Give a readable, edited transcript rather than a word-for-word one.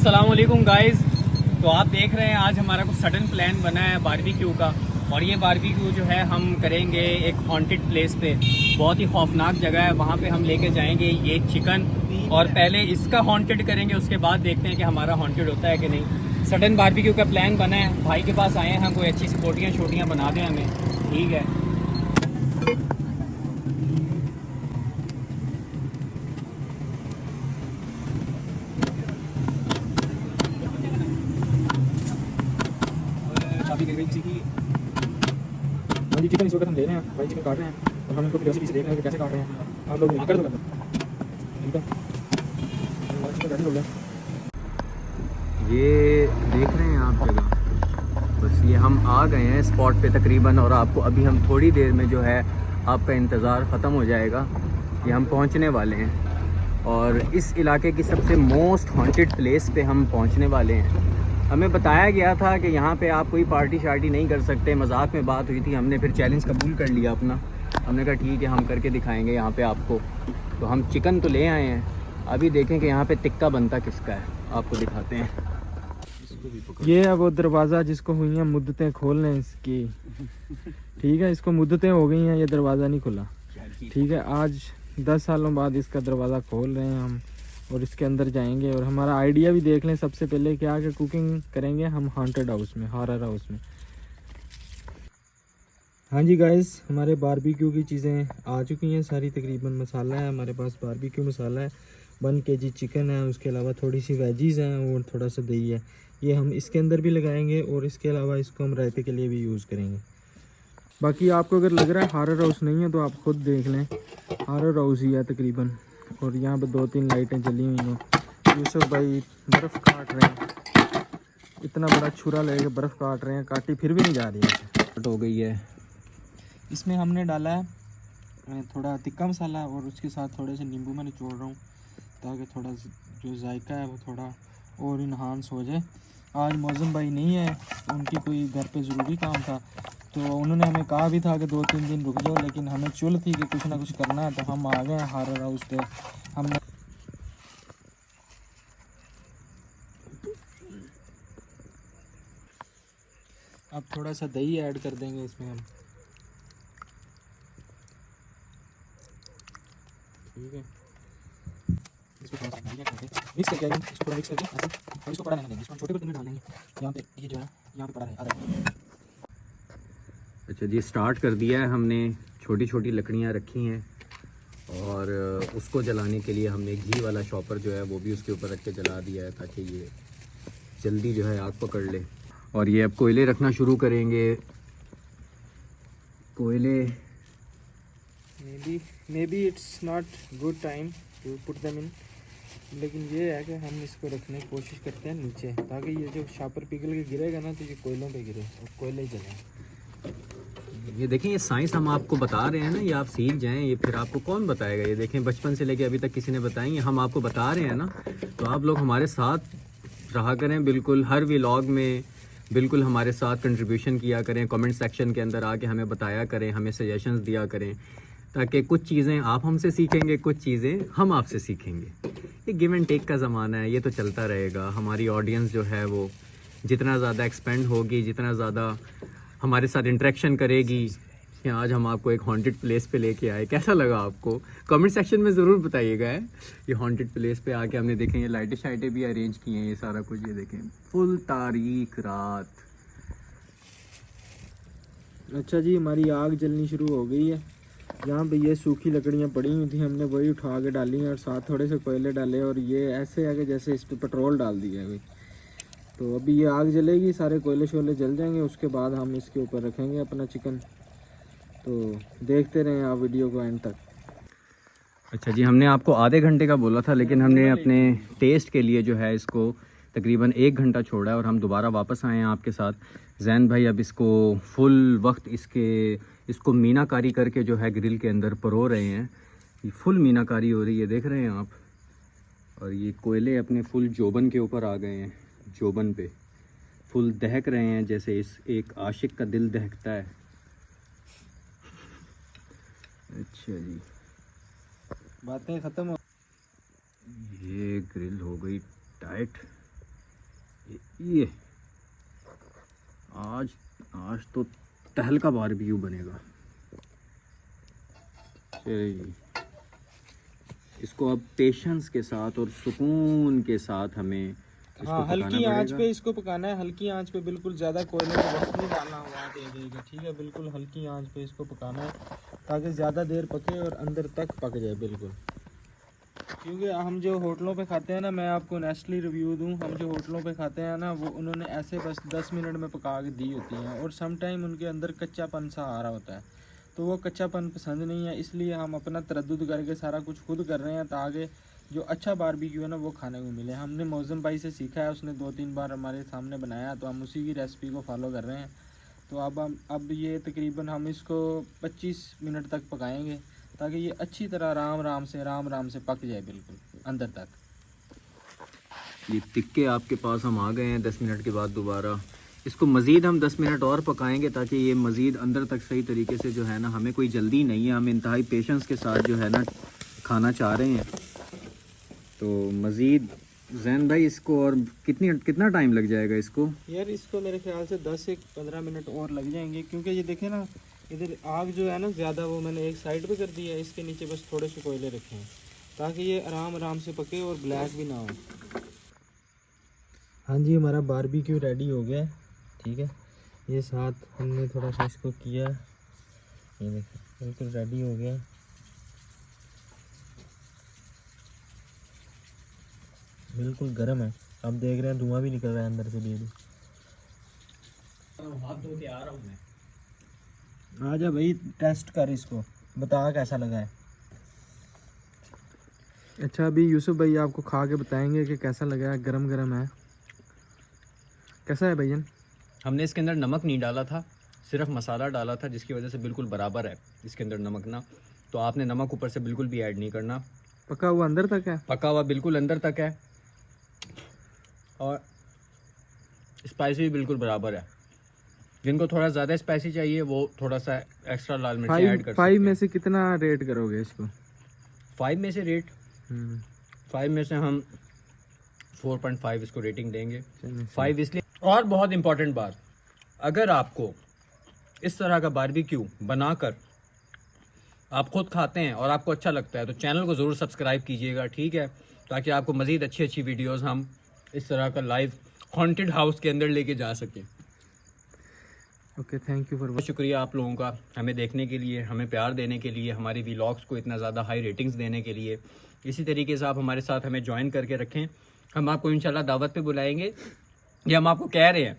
अस्सलाम वालेकुम गाइस। तो आप देख रहे हैं आज हमारा कुछ सडन प्लान बना है बारबेक्यू का। और ये बारबेक्यू जो है हम करेंगे एक हॉन्टेड प्लेस पे, बहुत ही खौफनाक जगह है। वहाँ पे हम लेके जाएंगे ये चिकन और पहले इसका हॉन्टेड करेंगे, उसके बाद देखते हैं कि हमारा हॉन्टेड होता है कि नहीं। सडन बारबेक्यू का प्लान बना है, भाई के पास आए हैं, कोई अच्छी सी बोटियाँ छोटियाँ बना दें हमें, ठीक है। भाई चिकन इस वक्त हम ले रहे हैं, भाई चिकन काट रहे हैं और हम इनको रेसिपी से देख रहे हैं कि कैसे काट रहे हैं। आप लोग कर दो ठीक है। चिकन रेडी हो गया, ये देख रहे हैं आप जगह, बस ये हम आ गए हैं स्पॉट पे तकरीबन। और आपको अभी हम थोड़ी देर में जो है आपका इंतज़ार ख़त्म हो जाएगा कि हम पहुंचने वाले हैं। और इस इलाके की सबसे मोस्ट हॉन्टेड प्लेस पे हम पहुंचने वाले हैं। हमें बताया गया था कि यहाँ पे आप कोई पार्टी शार्टी नहीं कर सकते, मजाक में बात हुई थी, हमने फिर चैलेंज कबूल कर लिया अपना। हमने कहा ठीक है, हम करके दिखाएंगे यहाँ पे आपको। तो हम चिकन तो ले आए हैं, अभी देखें कि यहाँ पे टिक्का बनता किसका है, आपको दिखाते हैं। ये है वो दरवाज़ा जिसको हुई हैं मुद्दतें खोलने इसकी, ठीक है। इसको मुद्दतें हो गई हैं, ये दरवाज़ा नहीं खुला, ठीक है। आज 10 सालों बाद इसका दरवाज़ा खोल रहे हैं हम और इसके अंदर जाएंगे। और हमारा आइडिया भी देख लें सबसे पहले, क्या कि कुकिंग करेंगे हम हॉन्टेड हाउस में, हॉरर हाउस में। हाँ जी गाइस, हमारे बारबेक्यू की चीज़ें आ चुकी हैं सारी तकरीबन। मसाला है हमारे पास, बारबेक्यू मसाला है, 1 kg चिकन है, उसके अलावा थोड़ी सी वेजीज़ हैं और थोड़ा सा दही है। ये हम इसके अंदर भी लगाएंगे और इसके अलावा इसको हम रायते के लिए भी यूज़ करेंगे। बाकी आपको अगर लग रहा है हॉरर हाउस नहीं है तो आप ख़ुद देख लें, हॉरर हाउस ही है तकरीबन। और यहाँ पर 2-3 लाइटें जली हुई हैं। यूसुफ भाई बर्फ़ काट रहे हैं, इतना बड़ा छुरा लेके बर्फ़ काट रहे हैं, काटी फिर भी नहीं जा रही है, कट हो गई है। इसमें हमने डाला है थोड़ा तिक्का मसाला और उसके साथ थोड़े से नींबू मैं निचोड़ रहा हूँ ताकि थोड़ा जो जायका है वो थोड़ा और इन्हांस हो जाए। आज मौज़म भाई नहीं है, उनकी कोई घर पे ज़रूरी काम था, तो उन्होंने हमें कहा भी था कि 2-3 दिन रुक जाओ, लेकिन हमें चुल थी कि कुछ ना कुछ करना है, तो हम आ गए हैं हॉरर हाउस पे। हमने अब थोड़ा सा दही ऐड कर देंगे इसमें हम, ठीक है। इसको थोड़ा सा मिक्स करके इसको पूरा मिक्स करके ऐसे, और इसको पड़ा रहने देंगे, इसको छोटे बर्तन में डाल देंगे। यहाँ पे ये जो है यहाँ पे पड़ा है आधा। अच्छा जी, स्टार्ट कर दिया है हमने। छोटी छोटी लकड़ियाँ रखी हैं और उसको जलाने के लिए हमने घी वाला शॉपर जो है वो भी उसके ऊपर रख के जला दिया है ताकि ये जल्दी जो है आग पकड़ ले। और ये अब कोयले रखना शुरू करेंगे। कोयले maybe it's not good time to put them in, लेकिन ये है कि हम इसको रखने की कोशिश करते हैं नीचे, ताकि ये जो शॉपर पिघल के गिरेगा ना तो ये कोयलों पे गिरे और कोयले ही जलें। ये देखें, ये साइंस हम आपको बता रहे हैं ना, ये आप सीख जाएं, ये फिर आपको कौन बताएगा। ये देखें, बचपन से लेके अभी तक किसी ने बताएंगे, हम आपको बता रहे हैं ना, तो आप लोग हमारे साथ रहा करें। बिल्कुल हर व्लॉग में बिल्कुल हमारे साथ कंट्रीब्यूशन किया करें, कमेंट सेक्शन के अंदर आके हमें बताया करें, हमें सजेशंस दिया करें, ताकि कुछ चीज़ें आप हमसे सीखेंगे, कुछ चीज़ें हम आपसे सीखेंगे। ये गिव एंड टेक का ज़माना है, ये तो चलता रहेगा। हमारी ऑडियंस जो है वो जितना ज़्यादा एक्सपेंड होगी, जितना ज़्यादा हमारे साथ इंटरेक्शन करेगी, कि आज हम आपको एक हॉन्टेड प्लेस पे लेके आए, कैसा लगा आपको कमेंट सेक्शन में ज़रूर बताइएगा। ये हॉन्टेड प्लेस पे आके हमने देखें, ये लाइटें शाइटें भी अरेंज की हैं, ये सारा कुछ। ये देखें, फुल तारीख रात। अच्छा जी, हमारी आग जलनी शुरू हो गई है। यहाँ पे ये सूखी लकड़ियाँ पड़ी हुई थी, हमने वही उठा के डाली हैं और साथ थोड़े से कोयले डाले, और ये ऐसे है कि जैसे इस पर पेट्रोल डाल दिया है। तो अभी ये आग जलेगी, सारे कोयले शोले जल जाएंगे, उसके बाद हम इसके ऊपर रखेंगे अपना चिकन। तो देखते रहें आप वीडियो को एंड तक। अच्छा जी, हमने आपको आधे घंटे का बोला था, लेकिन हमने अपने टेस्ट के लिए जो है इसको तकरीबन 1 घंटा छोड़ा है और हम दोबारा वापस आए हैं आपके साथ। जैन भाई अब इसको फुल वक्त इसको मीनाकारी करके जो है ग्रिल के अंदर परो रहे हैं। ये फुल मीनाकारी हो रही है, देख रहे हैं आप। और ये कोयले अपने फुल जोबन के ऊपर आ गए हैं, जोबन पे फुल दहक रहे हैं, जैसे इस एक आशिक का दिल दहकता है। अच्छा जी, बातें ख़त्म हो, ये ग्रिल हो गई टाइट। ये आज तो तहलका बारबेक्यू बनेगा। चलिए जी, इसको अब पेशेंस के साथ और सुकून के साथ हमें इसको हाँ, पकाना हल्की आंच पड़ेगा। पे इसको पकाना है, हल्की आंच पे, बिल्कुल ज़्यादा कोयले का वक्त नहीं डालना हुआ दे देगा, ठीक है। बिल्कुल हल्की आंच पे इसको पकाना है ताकि ज़्यादा देर पके और अंदर तक पक जाए बिल्कुल। क्योंकि हम जो होटलों पे खाते हैं ना, मैं आपको नेस्टली रिव्यू दूं, हम जो होटलों पे खाते हैं ना, वो उन्होंने ऐसे बस 10 मिनट में पका के दी होती हैं और सम टाइम उनके अंदर कच्चापन सा आ रहा होता है, तो वो कच्चापन पसंद नहीं है। इसलिए हम अपना तरद्दुद करके सारा कुछ खुद कर रहे हैं ताकि जो अच्छा बारबेक्यू है ना वो खाने को मिले। हमने मौज़म भाई से सीखा है, उसने 2-3 बार हमारे सामने बनाया, तो हम उसी की रेसिपी को फॉलो कर रहे हैं। तो अब ये तकरीबन हम इसको 25 मिनट तक पकाएंगे ताकि ये अच्छी तरह राम राम से पक जाए बिल्कुल अंदर तक। ये टिक्के आपके पास हम आ गए हैं 10 मिनट के बाद दोबारा। इसको मज़ीद हम 10 मिनट और पकाएंगे ताकि ये मज़ीद अंदर तक सही तरीके से जो है ना, हमें कोई जल्दी नहीं है, हम इंतहाई पेशेंस के साथ जो है ना खाना चाह रहे हैं। तो मज़ीद जैन भाई इसको और कितना टाइम लग जाएगा इसको? यार इसको मेरे ख्याल से 10 से 15 मिनट और लग जाएंगे, क्योंकि ये देखें ना, इधर आग जो है ना ज़्यादा, वो मैंने एक साइड पे कर दी है, इसके नीचे बस थोड़े से कोयले रखे हैं ताकि ये आराम से पके और ब्लैक भी ना हो। हाँ जी, हमारा बारबेक्यू रेडी हो गया है, ठीक है। ये साथ हमने थोड़ा सा इसको किया, ये देखिए बिल्कुल रेडी हो गया। बिल्कुल गर्म है, आप देख रहे हैं धुआं भी निकल रहा है अंदर से भी। हाथ धो के आ रहा हूँ मैं। आजा भाई, टेस्ट कर इसको, बता कैसा लगा है। अच्छा, अभी यूसुफ भाई आपको खा के बताएंगे कि कैसा लगा है। गरम गरम है, कैसा है भैया? हमने इसके अंदर नमक नहीं डाला था, सिर्फ मसाला डाला था, जिसकी वजह से बिल्कुल बराबर है इसके अंदर नमक ना। तो आपने नमक ऊपर से बिल्कुल भी ऐड नहीं करना। पका हुआ अंदर तक है, पका हुआ बिल्कुल अंदर तक है और स्पाइसी भी बिल्कुल बराबर है। जिनको थोड़ा ज़्यादा स्पाइसी चाहिए वो थोड़ा सा एक्स्ट्रा लाल मिर्च ऐड कर सकते 5 हैं। में से कितना रेट करोगे इसको? 5 में से रेट 5 में से हम 4.5 इसको रेटिंग देंगे। 5 इसलिए। और बहुत इंपॉर्टेंट बात, अगर आपको इस तरह का बारबेक्यू बनाकर आप खुद खाते हैं और आपको अच्छा लगता है तो चैनल को ज़रूर सब्सक्राइब कीजिएगा, ठीक है, ताकि आपको मज़ीद अच्छी अच्छी वीडियोस हम इस तरह का लाइव हॉन्टेड हाउस के अंदर लेके जा सकें। Okay, thank you for. बहुत शुक्रिया आप लोगों का हमें देखने के लिए, हमें प्यार देने के लिए, हमारी व्लॉग्स को इतना ज़्यादा हाई रेटिंग्स देने के लिए। इसी तरीके से आप हमारे साथ हमें ज्वाइन करके रखें। हम आपको इंशाल्लाह दावत पे बुलाएंगे, ये हम आपको कह रहे हैं